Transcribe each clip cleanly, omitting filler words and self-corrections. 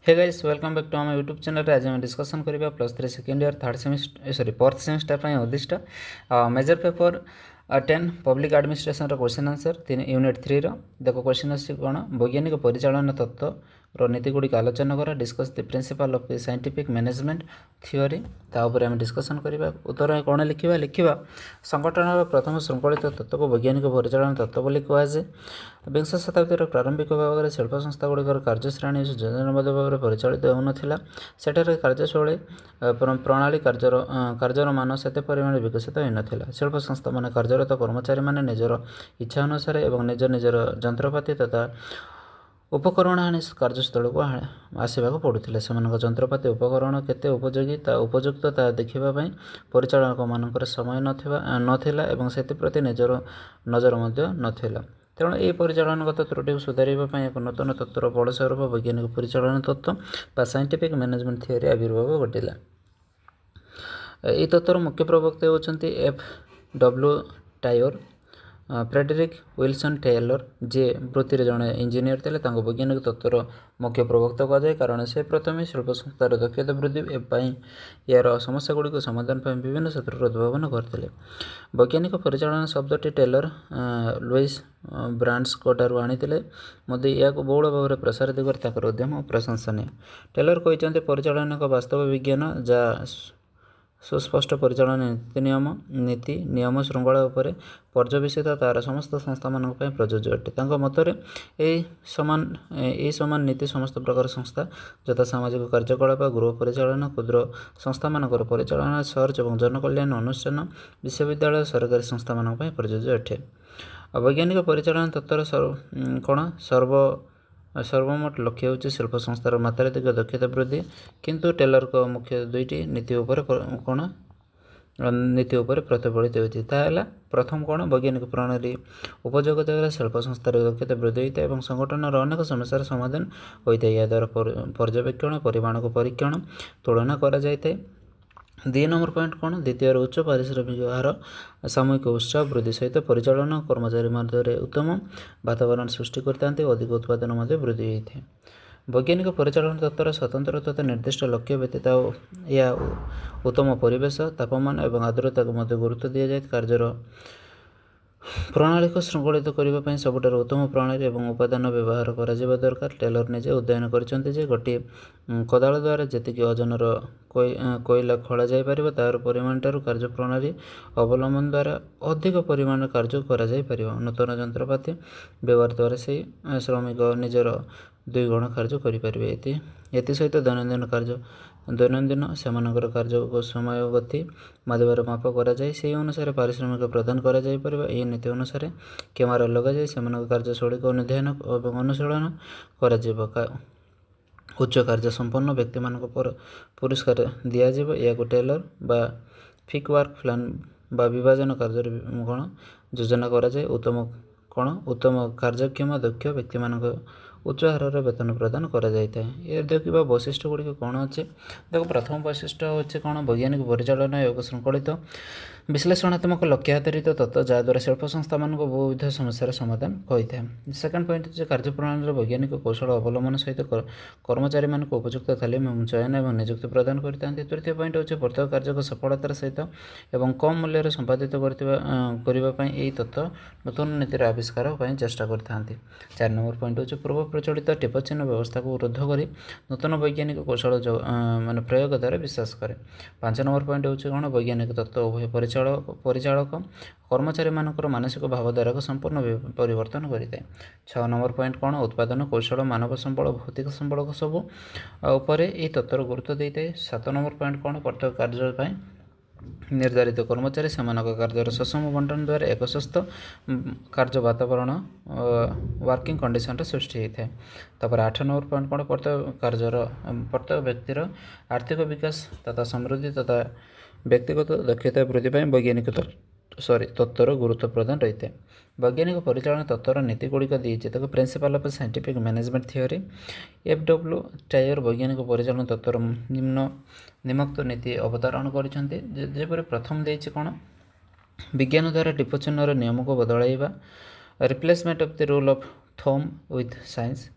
Hey guys welcome back to आम YouTube channel. आज आम डिस्कसन करबा +3 second year third semester sorry fourth semester पर उद्दिष्ट major paper 10 public administration question answer unit 3 रो देखो क्वेश्चन अच्छी कौन वैज्ञानिक परिचालन तत्व नीति गुड़िक आलोचना करा discuss the principle of the scientific management theory तापर आम डिस्कसन करबा उत्तर कौन लिखा संगठन प्रथम श्रृंखलित तत्व को वैज्ञानिक परिचालन तत्व बोली कहुए। विंश शताब्दीर प्रारंभिक भाग में शिल्प संस्था गुड़िकर कार्यश्रेणी योजनाबद्ध भाव में परिचालित होना सेठारे कार्यशैली प्रणाली कार्यर मान से परिमाण विकसित होता। शिल्प संस्था मान कार्यरत कर्मचारी मैंने निजर इच्छा अनुसार निज निजर जंत्रपाति तथा उपकरण आनी कार्यस्थल को आसवाक पड़ूले से जंत्रपाति उपकरण केते उपयोगी उपयुक्त ता देखापी परिचालक मान समय नाला और से निजर नजर नाला। तेणु यह परिचालनगत त्रुटि को सुधारने एक नूतन तत्वर फलस्वरूप वैज्ञानिक परिचालन तत्व बा साइंटिफिक मैनेजमेंट थ्योरी आविर्भाव घटिला। यह तत्वर मुख्य प्रवक्ता होती F.W. Taylor, Frederick Wilson Taylor जे वृत्ति जड़े इंजीनियर थे वैज्ञानिक तत्वर मुख्य प्रवक्ता कहुए कारण से प्रथम शिल्प संस्थार दक्षता वृद्धि यार समस्या गुड़िक समाधान पर विभिन्न क्षेत्र उद्भावन करते। वैज्ञानिक परिचालन शब्दटी टेलर लुइस ब्रांड्सठार आनी या बहुल भाव में प्रसारित कर उद्यम प्रशंसनीय। टेलर कहते परिचालन एक वास्तव विज्ञान जहाँ सुस्पष्ट परिचालन नीति नियम श्रृंखला उपर पर्यवेसित तार समस्त संस्था मान प्रযোज्य अटे। मतरे यही समान नीति समस्त प्रकार संस्था यथा सामाजिक कार्यकलाप गृह परिचालन क्षुद्र संस्था मान परिचालन सर्च और जनकल्याण अनुष्ठान विश्वविद्यालय सरकारी संस्था मान प्रযোज्य अटे। वैज्ञानिक परिचालन तत्वर कौन सर्वमोट लक्ष्य होची शिल्प संस्थार मात्राधिक दक्षता वृद्धि किंतु टेलर को मुख्य दुईटी नीति उपर कौन नीति उपर प्रतिफलित होती प्रथम कौन वैज्ञानिक प्रणाली उपयोग द्वारा शिल्प संस्थार दक्षता वृद्धि होता है संगठन अनेक समस्यार समाधान होता है। या द्वारा पर्यवेक्षण परिमाण को परीक्षण तुलना करा जाए। 2 नंबर पॉइंट कौन द्वितीय उच्च पारिश्रमिक हार सामूहिक उत्साह वृद्धि सहित परिचालन कर्मचारी मध्य उत्तम वातावरण सृष्टि करते अधिक उत्पादन वृद्धि होता है। वैज्ञानिक परिचालन तत्वर स्वतंत्र तथा निर्दिष्ट लक्ष्य व्यतीत या उत्तम परिवेश तापमान और आर्द्रता को गुरुत्व दि जाए। कार्यर प्रणाली को श्रृंखलित करने सबुठार उत्तम प्रणाली और उपादान व्यवहार करा दरकार। टेलर निजे अध्ययन कर गोटे कोदाल द्वारा जी ओजनर कोयला खोल जापर तार परिमाण ठार कार्य प्रणाली अवलंबन द्वारा अधिक परिमाण कार्य कर नूतन जंत्रपाति व्यवहार द्वारा से श्रमिक निजर 2 गुण कार्य करें। सहित दैनंदिन से कार्य को समय गति माध्यम माप कर अनुसार पारिश्रमिक प्रदान कर नीति अनुसार कैमेरा लगे से कार्यशैली को अध्ययन और अनुशीलन कर उच्च कार्य संपन्न व्यक्ति मान पुरस्कार दिज्व या टेलर बा फिक वर्क प्लान बा विभाजन कार्य कौन योजना कराए। उत्तम कार्यक्षम दक्ष व्यक्ति मान उच्च हार वेतन प्रदान कर देखा वैशिष्ट्य गुड़िक कौन अच्छे देखो प्रथम वैशिष्ट्य होचे कौन वैज्ञानिक परिचालन एक श्रृंखलित विश्लेषणात्मक लक्ष्य आधारित तत्व जहाद्वारा शिल्प संस्था मान बहुविध समस्यार समाधान होता है। सेकेंड पॉइंट होचे कार्यप्रणाली वैज्ञानिक कौशल अवलंबन सहित कर्मचारी मान उपयुक्त तालीम और चयन और नियुक्ति प्रदान करते। तृतीय पॉइंट होचे प्रत्येक कार्य को सफलतार सहित एवं कम मूल्य संपादित करने तत्व नूतन नीतिर आविष्कार चेष्टा करते। 4 नंबर पॉइंट होचे पूर्व प्रचलित टिप चिन्ह व्यवस्था को रुद्ध कर नूतन वैज्ञानिक कौशल मान प्रयोग द्वारा विश्वास करे। 5 नंबर पॉइंट होचे कौन वैज्ञानिक तत्व उभय परिचालक कर्मचारी मानकर मानसिक भावधारा को संपूर्ण परिवर्तन करें। 6 नंबर पॉइंट कौन उत्पादन कौशल मानव संबल भौतिक संबल को सब उपर यह तत्वर गुरुत्व देता है। 7 नंबर पॉइंट कौन प्रत्येक कार्य निर्धारित कर्मचारी से कार्यर सुषम बंटन द्वारा एक स्वस्थ कार्य वातावरण वर्किंग कंडीशन सृष्टि होता है। तापर 8 नंबर पॉइंट कौन प्रत्येक व्यक्तिर आर्थिक विकास तथा समृद्धि तथा व्यक्तिगत दक्षता वृद्धि वैज्ञानिक तत्वर गुरुत्व प्रदान रही है। वैज्ञानिक परिचालन तत्वर नीति गुड़िक दीजिए देखो principle of scientific management theory F.W. Tyre वैज्ञानिक परिचालन तत्वर निम्नोक्त नीति अवतारण कर प्रथम देछि कौन विज्ञान द्वारा टिप चिन्हर नियम को बदलैवा replacement of the rule of thumb with science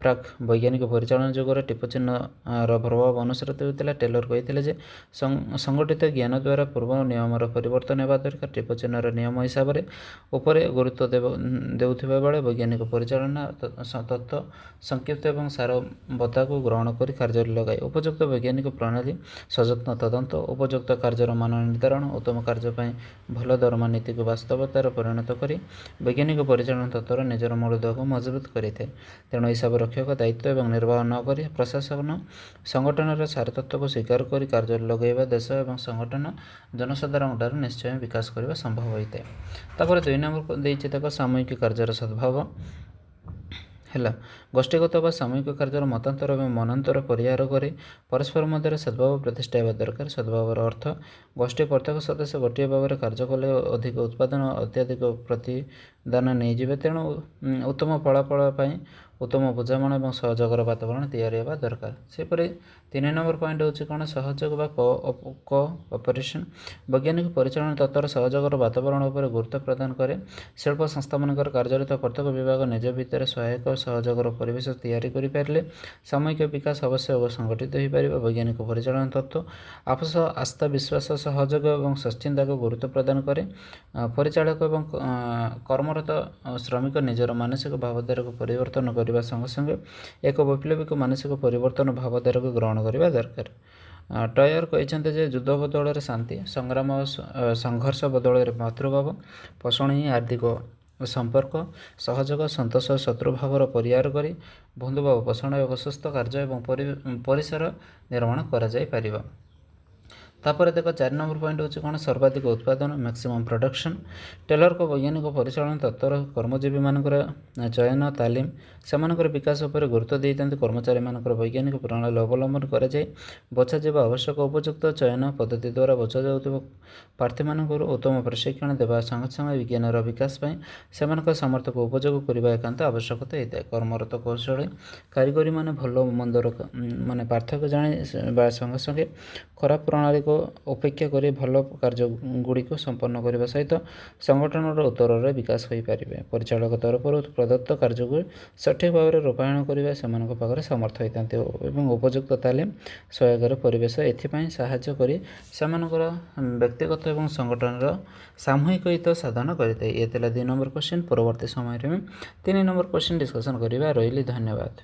ପ୍ରାକ୍ ବୈଜ୍ଞାନିକ ପରିଚାଳନା ଯୁଗରେ ଟିପ ଚିହ୍ନର ପ୍ରଭାବ ଅନୁସୃତ ହେଉଥିଲା। ଟେଲର କହିଥିଲେ ଯେ ସଂଗଠିତ ଜ୍ଞାନ ଦ୍ୱାରା ପୂର୍ବ ନିୟମର ପରିବର୍ତ୍ତନ ହେବା ଦରକାର। ଟିପ ଚିହ୍ନର ନିୟମ ହିସାବରେ ଉପରେ ଗୁରୁତ୍ୱ ଦେଉଥିବା ବେଳେ ବୈଜ୍ଞାନିକ ପରିଚାଳନା ତତ୍ତ୍ୱ ସଂକ୍ଷିପ୍ତ ଏବଂ ସାରବତ୍ତାକୁ ଗ୍ରହଣ କରି କାର୍ଯ୍ୟରେ ଲଗାଏ। ଉପଯୁକ୍ତ ବୈଜ୍ଞାନିକ ପ୍ରଣାଳୀ, ସଯତ୍ନ ତଦନ୍ତ, ଉପଯୁକ୍ତ କାର୍ଯ୍ୟର ମାନ ନିର୍ଦ୍ଧାରଣ, ଉତ୍ତମ କାର୍ଯ୍ୟ ପାଇଁ ଭଲ ଦରମା ନୀତିକୁ ବାସ୍ତବତାରେ ପରିଣତ କରି ବୈଜ୍ଞାନିକ ପରିଚାଳନା ତତ୍ତ୍ୱର ନିଜର ମୂଳଦୁଆକୁ ମଜବୁତ କରିଥାଏ। ତେଣୁ ହିସାବ ରକ୍ଷକ ଦାୟିତ୍ୱ ଏବଂ ନିର୍ବାହ ନ କରି ପ୍ରଶାସନ ସଂଗଠନର ସାରତତ୍ତ୍ୱକୁ ସ୍ୱୀକାର କରି କାର୍ଯ୍ୟରେ ଲଗାଇବା ଦେଶ ଏବଂ ସଂଗଠନ ଜନସାଧାରଣଙ୍କଠାରୁ ନିଶ୍ଚୟ ବିକାଶ କରିବା ସମ୍ଭବ ହୋଇଥାଏ। ତାପରେ 2 ନମ୍ବର ଦେଇଛି ଦେଖ ସାମୂହିକ କାର୍ଯ୍ୟର ସଦ୍ଭାବ ହେଲା। ଗୋଷ୍ଠୀଗତ ବା ସାମୂହିକ କାର୍ଯ୍ୟର ମତାନ୍ତର ଏବଂ ମନାନ୍ତର ପରିହାର କରି ପରସ୍ପର ମଧ୍ୟରେ ସଦ୍ଭାବ ପ୍ରତିଷ୍ଠା ହେବା ଦରକାର। ସଦ୍ଭାବର ଅର୍ଥ ଗୋଷ୍ଠୀ ପ୍ରତ୍ୟେକ ସଦସ୍ୟ ଗୋଟିଏ ଭାବରେ କାର୍ଯ୍ୟ କଲେ ଅଧିକ ଉତ୍ପାଦନ ଅତ୍ୟଧିକ ପ୍ରତିଦାନ ନେଇଯିବେ। ତେଣୁ ଉତ୍ତମ ଫଳାଫଳ ପାଇଁ ଉତ୍ତମ ବୁଝାମଣା ଏବଂ ସହଯୋଗର ବାତାବରଣ ତିଆରି ହେବା ଦରକାର। ସେପରି 3 ନମ୍ବର ପଏଣ୍ଟ ହେଉଛି କ'ଣ ସହଯୋଗ ବା କୋଅପରେସନ୍। ବୈଜ୍ଞାନିକ ପରିଚାଳନା ତତ୍ତ୍ୱର ସହଯୋଗର ବାତାବରଣ ଉପରେ ଗୁରୁତ୍ୱ ପ୍ରଦାନ କରେ। ଶିଳ୍ପ ସଂସ୍ଥାମାନଙ୍କର କାର୍ଯ୍ୟରତ ପ୍ରତ୍ୟେକ ବିଭାଗ ନିଜ ଭିତରେ ସହାୟକ ସହଯୋଗର ପରିବେଶ ତିଆରି କରିପାରିଲେ ସାମୂହିକ ବିକାଶ ଅବଶ୍ୟ ସଂଗଠିତ ହୋଇପାରିବ। ବୈଜ୍ଞାନିକ ପରିଚାଳନା ତତ୍ତ୍ୱ ଆପୋଷ ଆସ୍ଥା, ବିଶ୍ୱାସ, ସହଯୋଗ ଏବଂ ସଚ୍ଚିନ୍ତାକୁ ଗୁରୁତ୍ୱ ପ୍ରଦାନ କରେ। ପରିଚାଳକ ଏବଂ କର୍ମରତ ଶ୍ରମିକ ନିଜର ମାନସିକ ଭାବଧାରାକୁ ପରିବର୍ତ୍ତନ କରିବା ସଙ୍ଗେ ସଙ୍ଗେ ଏକ ବୈପ୍ଳବିକ ମାନସିକ ପରିବର୍ତ୍ତନ ଭାବଧାରାକୁ ଗ୍ରହଣ କରିବା ଦରକାର। ଟୟର କହିଛନ୍ତି ଯେ ଯୁଦ୍ଧ ବଦଳରେ ଶାନ୍ତି, ସଂଗ୍ରାମ ସଂଘର୍ଷ ବଦଳରେ ମାତୃଭାବ, ପୋଷଣ ହିଁ ହାର୍ଦ୍ଦିକ ସମ୍ପର୍କ, ସହଯୋଗ, ସନ୍ତୋଷ, ଶତ୍ରୁଭାବର ପରିହାର କରି ବନ୍ଧୁଭାବ ପୋଷଣ ଏକ ସୁସ୍ଥ କାର୍ଯ୍ୟ ଏବଂ ପରିସର ନିର୍ମାଣ କରାଯାଇପାରିବ। ତାପରେ ଦେଖ 4 ନମ୍ବର ପଏଣ୍ଟ ହେଉଛି କ'ଣ ସର୍ବାଧିକ ଉତ୍ପାଦନ ମ୍ୟାକ୍ସିମମ୍ ପ୍ରଡକ୍ସନ୍। ଟେଲରଙ୍କ ବୈଜ୍ଞାନିକ ପରିଚାଳନା ତତ୍ତ୍ୱର କର୍ମଜୀବୀମାନଙ୍କର ଚୟନ, ତାଲିମ, ସେମାନଙ୍କର ବିକାଶ ଉପରେ ଗୁରୁତ୍ୱ ଦେଇଥାନ୍ତି। କର୍ମଚାରୀମାନଙ୍କର ବୈଜ୍ଞାନିକ ପ୍ରଣାଳୀ ଅବଲମ୍ବନ କରାଯାଇ ବଛାଯିବା ଆବଶ୍ୟକ। ଉପଯୁକ୍ତ ଚୟନ ପଦ୍ଧତି ଦ୍ୱାରା ବଛାଯାଉଥିବା ପ୍ରାର୍ଥୀମାନଙ୍କୁ ଉତ୍ତମ ପ୍ରଶିକ୍ଷଣ ଦେବା ସଙ୍ଗେ ସଙ୍ଗେ ବିଜ୍ଞାନର ବିକାଶ ପାଇଁ ସେମାନଙ୍କ ସାମର୍ଥ୍ୟକୁ ଉପଯୋଗ କରିବା ଏକାନ୍ତ ଆବଶ୍ୟକତା ହୋଇଥାଏ। କର୍ମରତ କୌଶଳୀ କାରିଗରୀମାନେ ଭଲ ମନ୍ଦର ପାର୍ଥକ୍ୟ ଜାଣିବା ସଙ୍ଗେ ସଙ୍ଗେ ଖରାପ ପ୍ରଣାଳୀକୁ ଉପେକ୍ଷା କରି ଭଲ କାର୍ଯ୍ୟଗୁଡ଼ିକୁ ସମ୍ପନ୍ନ କରିବା ସହିତ ସଂଗଠନର ଉତ୍ତରରେ ବିକାଶ ହୋଇପାରିବେ। ପରିଚାଳକ ତରଫରୁ ପ୍ରଦତ୍ତ କାର୍ଯ୍ୟକୁ ସଠିକ୍ ଭାବରେ ରୂପାୟନ କରିବା ସେମାନଙ୍କ ପାଖରେ ସମର୍ଥ ହୋଇଥାନ୍ତି ଏବଂ ଉପଯୁକ୍ତ ତାଲିମ ସହଯୋଗର ପରିବେଶ ଏଥିପାଇଁ ସାହାଯ୍ୟ କରି ସେମାନଙ୍କର ବ୍ୟକ୍ତିଗତ ଏବଂ ସଂଗଠନର ସାମୂହିକ ହିତ ସାଧନ କରିଥାଏ। ଏ ଥିଲା 2 ନମ୍ବର କ୍ୱେଶ୍ଚିନ୍। ପରବର୍ତ୍ତୀ ସମୟରେ 3 ନମ୍ବର କ୍ୱେଶ୍ଚିନ୍ ଡିସ୍କସନ୍ କରିବା। ରହିଲି, ଧନ୍ୟବାଦ।